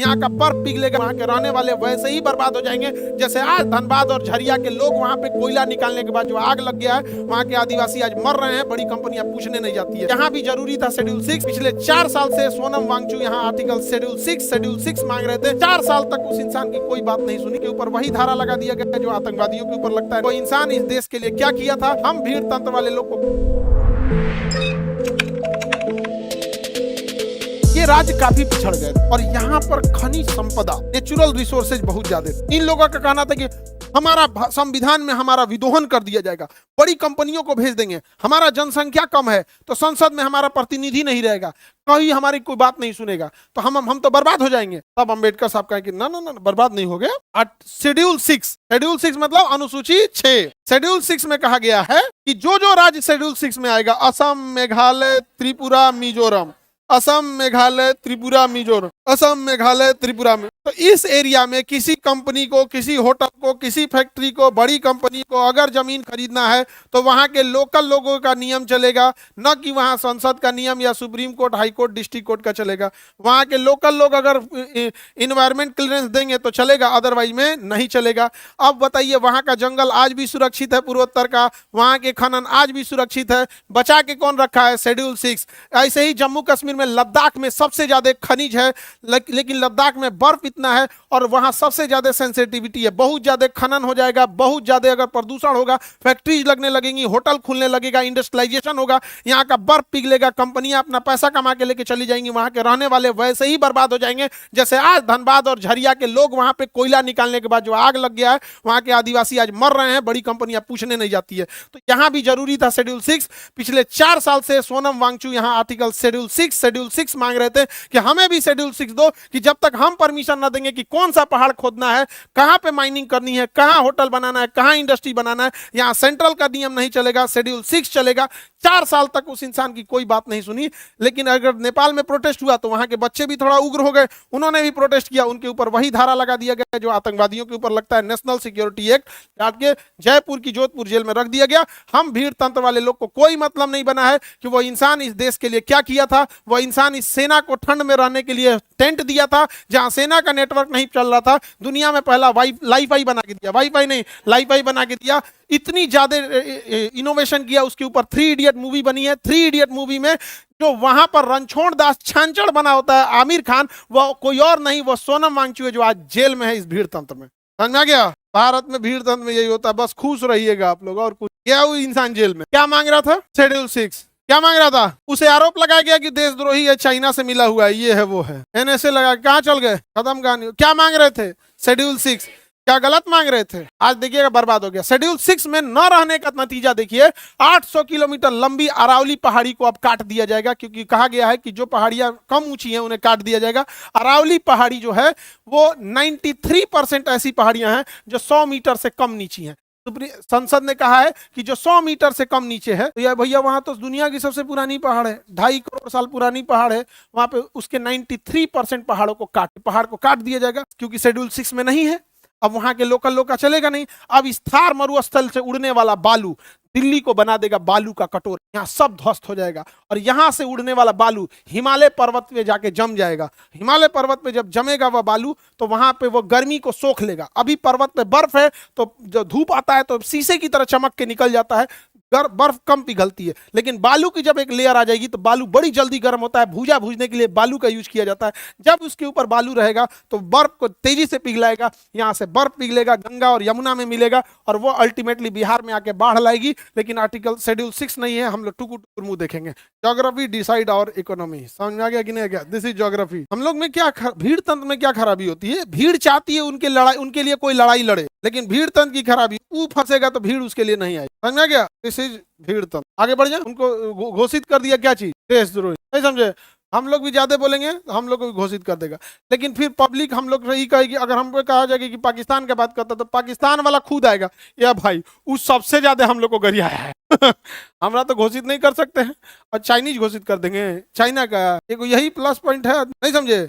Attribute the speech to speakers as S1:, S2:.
S1: यहाँ का बर्फ पिघलेगा, वहाँ के रहने वाले वैसे ही बर्बाद हो जाएंगे जैसे आज धनबाद और झरिया के लोग वहाँ पे कोयला निकालने के बाद जो आग लग गया है, वहाँ के आदिवासी आज मर रहे हैं, बड़ी कंपनियां पूछने नहीं जाती है। यहाँ भी जरूरी था शेड्यूल 6। पिछले 4 साल से सोनम वांगचू यहाँ आर्टिकल शेड्यूल 6 मांग रहे थे। 4 साल तक उस इंसान की कोई बात नहीं सुनी, के ऊपर वही धारा लगा दिया गया जो आतंकवादियों के ऊपर लगता है। वो इंसान इस देश के लिए क्या किया था, हम भीड़ तंत्र वाले लोग को। ये राज्य काफी पिछड़ गए और यहाँ पर खनिज संपदा, नेचुरल रिसोर्सेज बहुत ज्यादा। इन लोगों का कहना था कि हमारा संविधान में हमारा विदोहन कर दिया जाएगा, बड़ी कंपनियों को भेज देंगे, हमारा जनसंख्या कम है तो संसद में हमारा प्रतिनिधि नहीं रहेगा, कहीं हमारी कोई बात नहीं सुनेगा तो हम तो बर्बाद हो जाएंगे। तब अंबेडकर साहब कहे कि ना ना ना बर्बाद नहीं हो गया। शेड्यूल 6 मतलब अनुसूची 6। शेड्यूल 6 में कहा गया है कि जो राज्य शेड्यूल 6 में आएगा, असम, मेघालय, त्रिपुरा, मिजोरम, असम, मेघालय, त्रिपुरा, मिजोरम, असम, मेघालय, त्रिपुरा में, तो इस एरिया में किसी कंपनी को, किसी होटल को, किसी फैक्ट्री को, बड़ी कंपनी को अगर जमीन खरीदना है तो वहां के लोकल लोगों का नियम चलेगा, न कि वहां संसद का नियम या supreme court, high court, district court का चलेगा। वहां के लोकल लोग अगर इन्वायरमेंट क्लियरेंस देंगे तो चलेगा, अदरवाइज में नहीं चलेगा। अब बताइए, वहां का जंगल आज भी सुरक्षित है, पूर्वोत्तर का, वहां के खनन आज भी सुरक्षित है, बचा के कौन रखा है? शेड्यूल 6। ऐसे ही जम्मू कश्मीर में, लद्दाख में सबसे ज्यादा खनिज है, लेकिन लद्दाख में बर्फ इतना है और वहां सबसे ज्यादा सेंसिटिविटी है, बहुत ज्यादा खनन हो जाएगा, बहुत ज्यादा अगर प्रदूषण होगा, फैक्ट्रीज लगने लगेंगी, होटल खुलने लगेगा, इंडस्ट्रियलाइजेशन होगा, यहाँ का बर्फ पिघलेगा, कंपनियां अपना पैसा कमा के लेके चली जाएंगी, वहां के रहने वाले वैसे ही बर्बाद हो जाएंगे जैसे आज धनबाद और झरिया के लोग वहां पे कोयला निकालने के बाद जो आग लग गया है, वहां के आदिवासी आज मर रहे हैं, बड़ी कंपनियां पूछने नहीं जाती है। तो यहाँ भी जरूरी था शेड्यूल 6। पिछले 4 साल से सोनम वांगचू यहाँ आर्टिकल शेड्यूल 6 मांग रहे थे कि हमें भी शेड्यूल 6 दो, कि जब तक हम परमिशन ना देंगे कि कौन सा पहाड़ खोदना है, कहां पे माइनिंग करनी है, कहां होटल बनाना है, कहां इंडस्ट्री बनाना है, यहां सेंट्रल का नियम नहीं चलेगा, शेड्यूल 6 चलेगा। 4 साल तक उस इंसान की कोई बात नहीं सुनी। लेकिन अगर नेपाल में प्रोटेस्ट हुआ तो वहां के बच्चे भी थोड़ा उग्र हो गए, उन्होंने भी प्रोटेस्ट किया, उनके ऊपर वही धारा लगा दिया गया जो आतंकवादियों के ऊपर लगता है, नेशनल सिक्योरिटी एक्ट, काट के जयपुर की जोधपुर जेल में रख दिया गया। हम भीड़ तंत्र वाले लोग को कोई मतलब नहीं बना है कि वो इंसान इस देश के लिए क्या किया था। वो इंसान इस सेना को ठंड में रहने के लिए टेंट दिया था, जहां सेना का नेटवर्क नहीं चल रहा था, दुनिया में पहला वाईफाई बना के दिया, वाईफाई नहीं लाईफाई बना के दिया, इतनी ज्यादा इनोवेशन किया। उसके ऊपर 3 इडियट मूवी बनी है। 3 इडियट मूवी में जो वहां पर रणछोड़ दास छांचड़ बना होता है आमिर खान, वो कोई और नहीं, वो सोनम वांगचू है जो आज जेल में है इस भीड़ तंत्र में। समझ में आ गया? भारत में भीड़ तंत्र में यही होता है, बस खुश रहिएगा आप लोग। और कुछ क्या वो इंसान जेल में क्या मांग रहा था? शेड्यूल 6 क्या मांग रहा था? उसे आरोप लगाया गया कि देशद्रोही है, चाइना से मिला हुआ है, ये है वो है, एनएसए लगा, कहां चल गए, खत्म कहानी। क्या मांग रहे थे? शेड्यूल 6। क्या गलत मांग रहे थे? आज देखिएगा बर्बाद हो गया। शेड्यूल 6 में न रहने का नतीजा देखिए, 800 किलोमीटर लंबी अरावली पहाड़ी को अब काट दिया जाएगा, क्योंकि कहा गया है कि जो पहाड़ियां कम ऊंची हैं उन्हें काट दिया जाएगा। अरावली पहाड़ी जो है वो 93% ऐसी पहाड़ियां हैं जो 100 मीटर से कम नीची हैं। संसद ने कहा है कि जो 100 मीटर से कम नीचे है, तो यार भैया वहां तो दुनिया की सबसे पुरानी पहाड़ है, 2.5 करोड़ साल पुरानी पहाड़ है, वहां पे उसके 93% पहाड़ को काट दिया जाएगा, क्योंकि शेड्यूल 6 में नहीं है। अब वहां के लोकल लोग का चलेगा नहीं। अब इस थार मरुस्थल से उड़ने वाला बालू दिल्ली को बना देगा बालू का कटोरा, यहाँ सब ध्वस्त हो जाएगा। और यहाँ से उड़ने वाला बालू हिमालय पर्वत पे जाके जम जाएगा। हिमालय पर्वत पे जब जमेगा वह बालू, तो वहां पे वो गर्मी को सोख लेगा। अभी पर्वत पे बर्फ है, तो जो धूप आता है तो शीशे की तरह चमक के निकल जाता है, बर्फ कम पिघलती है। लेकिन बालू की जब एक लेयर आ जाएगी तो बालू बड़ी जल्दी गर्म होता है, भूजा भूजने के लिए बालू का यूज किया जाता है। जब उसके ऊपर बालू रहेगा तो बर्फ को तेजी से पिघलाएगा, यहाँ से बर्फ पिघलेगा, गंगा और यमुना में मिलेगा, और वो अल्टीमेटली बिहार में आके बाढ़ लाएगी। लेकिन आर्टिकल शेड्यूल 6 नहीं है, हम लोग टुकुर मुंह देखेंगे। ज्योग्राफी डिसाइड आवर इकोनॉमी, समझ में आ गया कि नहीं गया? This is geography. हम लोग में क्या भीड़ तंत्र में क्या खराबी होती है? भीड़ चाहती है उनके लिए कोई लड़ाई लड़े, लेकिन भीड़ तंत्र की खराबी, वो फंसेगा तो भीड़ उसके लिए नहीं आई। समझ में आ गया? दिस इज भीड़ तंत्र। आगे बढ़ जाए। उनको घोषित कर दिया क्या चीज? देशद्रोही। नहीं समझे? हम लोग भी ज्यादा बोलेंगे तो हम लोग को भी घोषित कर देगा। लेकिन फिर पब्लिक हम लोग यही कहेगी, अगर हमको कहा जाएगा कि पाकिस्तान की बात करता तो पाकिस्तान वाला खुद आएगा, या भाई उस सबसे ज्यादा हम लोग को गरियाया है हमरा तो घोषित नहीं कर सकते हैं, और चाइनीज घोषित कर देंगे। चाइना का यही प्लस पॉइंट है, नहीं समझे?